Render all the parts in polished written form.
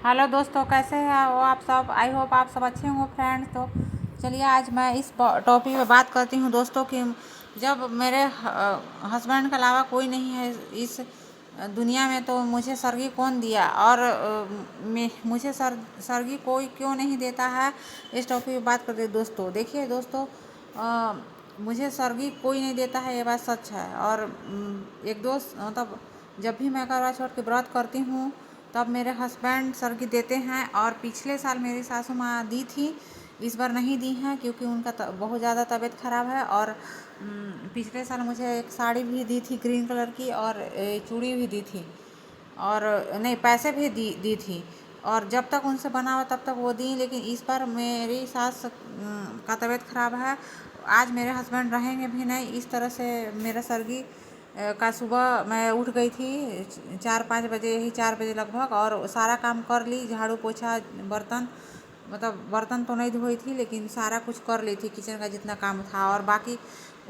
Hello दोस्तों, कैसे हैं वो आप सब। आई होप आप सब अच्छे होंगे फ्रेंड्स। तो चलिए आज मैं इस टॉपिक पे बात करती हूँ दोस्तों कि जब मेरे हस्बैंड के अलावा कोई नहीं है इस दुनिया में तो मुझे सरगी कौन दिया और मुझे सरगी कोई क्यों नहीं देता है। इस टॉपिक पे बात करते हैं दोस्तों। देखिए दोस्तों, मुझे सरगी कोई नहीं देता है, ये बात सच है। और एक दोस्त मतलब जब भी मैं करवा चौथ के व्रत करती हूँ तब मेरे हस्बैंड सरगी देते हैं। और पिछले साल मेरी सासू माँ दी थी, इस बार नहीं दी हैं क्योंकि उनका बहुत ज़्यादा तबीयत ख़राब है। और पिछले साल मुझे एक साड़ी भी दी थी ग्रीन कलर की, और चूड़ी भी दी थी, और नहीं पैसे भी दी थी। और जब तक उनसे बना हुआ तब तक वो दी, लेकिन इस बार मेरी सास का तबीयत ख़राब है। आज मेरे हस्बैंड रहेंगे भी नहीं। इस तरह से मेरा सरगी का सुबह मैं उठ गई थी 4-5 बजे, यही 4 बजे लगभग, और सारा काम कर ली, झाड़ू पोछा बर्तन, मतलब बर्तन तो नहीं धोई थी लेकिन सारा कुछ कर ली थी, किचन का जितना काम था। और बाकी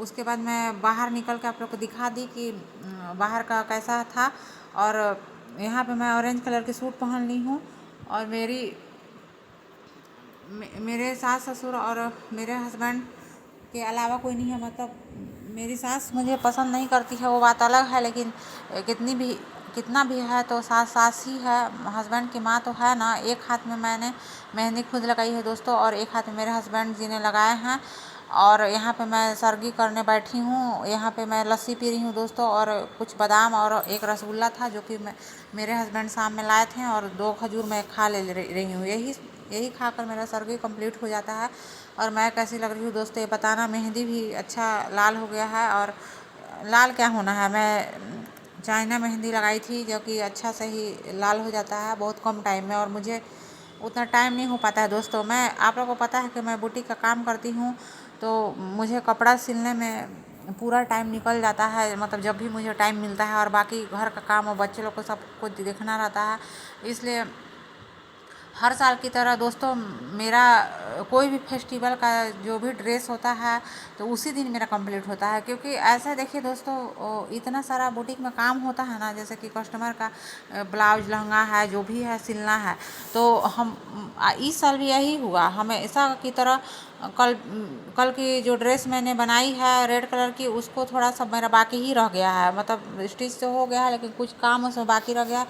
उसके बाद मैं बाहर निकल के आप लोग को दिखा दी कि बाहर का कैसा था। और यहाँ पे मैं ऑरेंज कलर की सूट पहन ली हूँ। और मेरे सास ससुर और मेरे हस्बैंड के अलावा कोई नहीं है। मतलब मेरी सास मुझे पसंद नहीं करती है, वो बात अलग है, लेकिन कितना भी है तो सास सास ही है। हस्बैंड की माँ तो है ना। एक हाथ में मैंने मेहंदी खुद लगाई है दोस्तों, और एक हाथ में मेरे हस्बैंड जी ने लगाए हैं। और यहाँ पे मैं सरगी करने बैठी हूँ। यहाँ पे मैं लस्सी पी रही हूँ दोस्तों, और कुछ बादाम और एक रसगुल्ला था जो कि मेरे हस्बैंड शाम में लाए थे, और 2 खजूर मैं खा ले रही हूँ। यही खाकर मेरा सरगी कंप्लीट हो जाता है। और मैं कैसी लग रही हूँ दोस्तों ये बताना। मेहंदी भी अच्छा लाल हो गया है, और लाल क्या होना है, मैं चाइना मेहंदी लगाई थी जो कि अच्छा से ही लाल हो जाता है बहुत कम टाइम में। और मुझे उतना टाइम नहीं हो पाता है दोस्तों। मैं आप लोगों को पता है कि मैं बुटीक का काम करती हूँ, तो मुझे कपड़ा सिलने में पूरा टाइम निकल जाता है। मतलब जब भी मुझे टाइम मिलता है, और बाकी घर का काम और बच्चे लोग को सब कुछ देखना रहता है। इसलिए हर साल की तरह दोस्तों मेरा कोई भी फेस्टिवल का जो भी ड्रेस होता है तो उसी दिन मेरा कंप्लीट होता है। क्योंकि ऐसा देखिए दोस्तों, इतना सारा बुटीक में काम होता है ना, जैसे कि कस्टमर का ब्लाउज लहंगा है जो भी है सिलना है। तो हम इस साल भी यही हुआ हमेशा की तरह। कल कल की जो ड्रेस मैंने बनाई है रेड कलर की, उसको थोड़ा सा मेरा बाकी ही रह गया है। मतलब स्टिच तो हो गया है लेकिन कुछ काम उसमें बाकी रह गया है।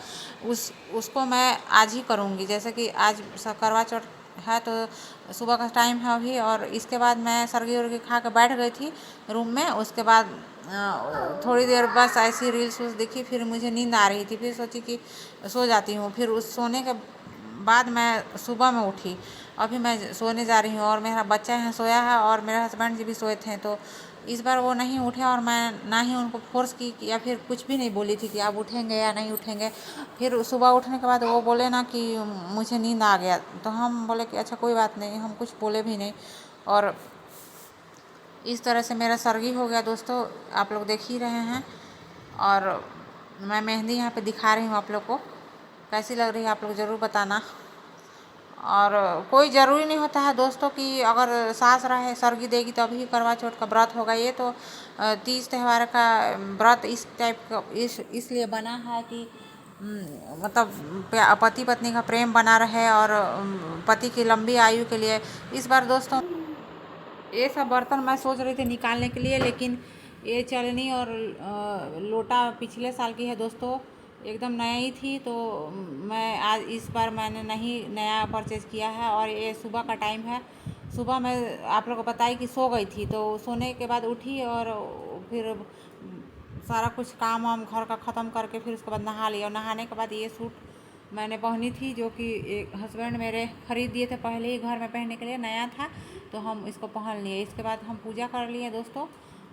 उसको मैं आज ही करूँगी। जैसे कि आज करवा चौथ है तो सुबह का टाइम है अभी, और इसके बाद मैं सरगी उर्गी खा के बैठ गई थी रूम में। उसके बाद थोड़ी देर बस ऐसी रील्स देखी, फिर मुझे नींद आ रही थी, फिर सोची कि सो जाती हूँ। फिर उस सोने के बाद मैं सुबह में उठी, अभी मैं सोने जा रही हूँ। और मेरा बच्चा यहाँ सोया है, और मेरे हस्बैंड जी भी सोए थे। तो इस बार वो नहीं उठे, और मैं ना ही उनको फोर्स की या फिर कुछ भी नहीं बोली थी कि आप उठेंगे या नहीं उठेंगे। फिर सुबह उठने के बाद वो बोले ना कि मुझे नींद आ गया, तो हम बोले कि अच्छा कोई बात नहीं, हम कुछ बोले भी नहीं। और इस तरह से मेरा सरगी हो गया दोस्तों, आप लोग देख ही रहे हैं। और मैं मेहंदी यहाँ पे दिखा रही हूँ आप लोग को, कैसी लग रही है आप लोग ज़रूर बताना। और कोई ज़रूरी नहीं होता है दोस्तों कि अगर सास रहे सरगी देगी तभी करवा चौथ का व्रत होगा। ये तो तीज त्यौहार का व्रत इस टाइप का इसलिए बना है कि मतलब पति पत्नी का प्रेम बना रहे, और पति की लंबी आयु के लिए। इस बार दोस्तों ये सब बर्तन मैं सोच रही थी निकालने के लिए, लेकिन ये चलनी और लोटा पिछले साल की है दोस्तों, एकदम नया ही थी। तो मैं आज इस बार मैंने नहीं नया परचेज़ किया है। और ये सुबह का टाइम है। सुबह मैं आप लोगों को बताई कि सो गई थी, तो सोने के बाद उठी और फिर सारा कुछ काम वाम घर का ख़त्म करके फिर उसके बाद नहा लिया। और नहाने के बाद ये सूट मैंने पहनी थी जो कि एक हस्बैंड मेरे ख़रीद दिए थे पहले ही घर में पहनने के लिए, नया था, तो हम इसको पहन लिए। इसके बाद हम पूजा कर लिए दोस्तों,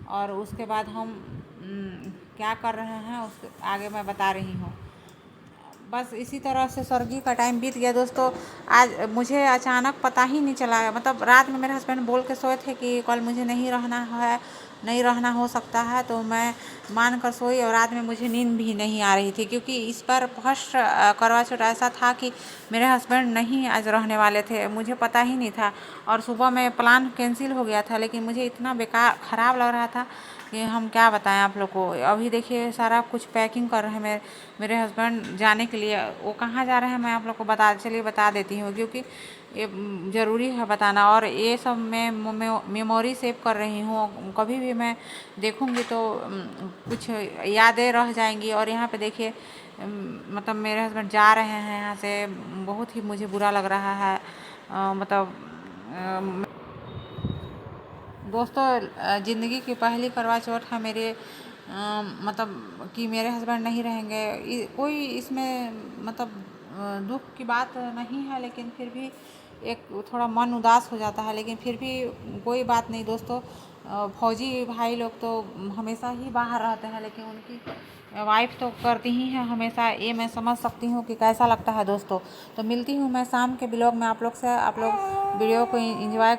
और उसके बाद हम क्या कर रहे हैं उसके आगे मैं बता रही हूँ। बस इसी तरह से सरगी का टाइम बीत गया दोस्तों। आज मुझे अचानक पता ही नहीं चला, मतलब रात में मेरे हस्बैंड बोल के सोए थे कि कल मुझे नहीं रहना है, नहीं रहना हो सकता है, तो मैं मान कर सोई और रात में मुझे नींद भी नहीं आ रही थी, क्योंकि इस बार फर्स्ट करवा चौथ ऐसा था कि मेरे हस्बैंड नहीं आज रहने वाले थे, मुझे पता ही नहीं था। और सुबह में प्लान कैंसिल हो गया था, लेकिन मुझे इतना बेकार ख़राब लग रहा था कि हम क्या बताएं आप लोग को। अभी देखिए सारा कुछ पैकिंग कर रहे हैं मेरे हस्बैंड जाने के लिए। वो कहाँ जा रहे हैं मैं आप लोग को बता देती हूँ, क्योंकि ये ज़रूरी है बताना। और ये सब मैं मेमोरी सेव कर रही हूँ, कभी भी मैं देखूँगी तो कुछ यादें रह जाएंगी। और यहाँ पे देखिए मतलब मेरे हस्बैंड जा रहे हैं यहाँ से, बहुत ही मुझे बुरा लग रहा है। दोस्तों ज़िंदगी की पहली करवा चौथ है मेरे, मतलब कि मेरे हस्बैंड नहीं रहेंगे। कोई इसमें मतलब दुख की बात नहीं है, लेकिन फिर भी एक थोड़ा मन उदास हो जाता है। लेकिन फिर भी कोई बात नहीं दोस्तों, फौजी भाई लोग तो हमेशा ही बाहर रहते हैं, लेकिन उनकी वाइफ तो करती ही है हमेशा। ये मैं समझ सकती हूँ कि कैसा लगता है दोस्तों। तो मिलती हूँ मैं शाम के ब्लॉग में आप लोग से। आप लोग वीडियो को एंजॉय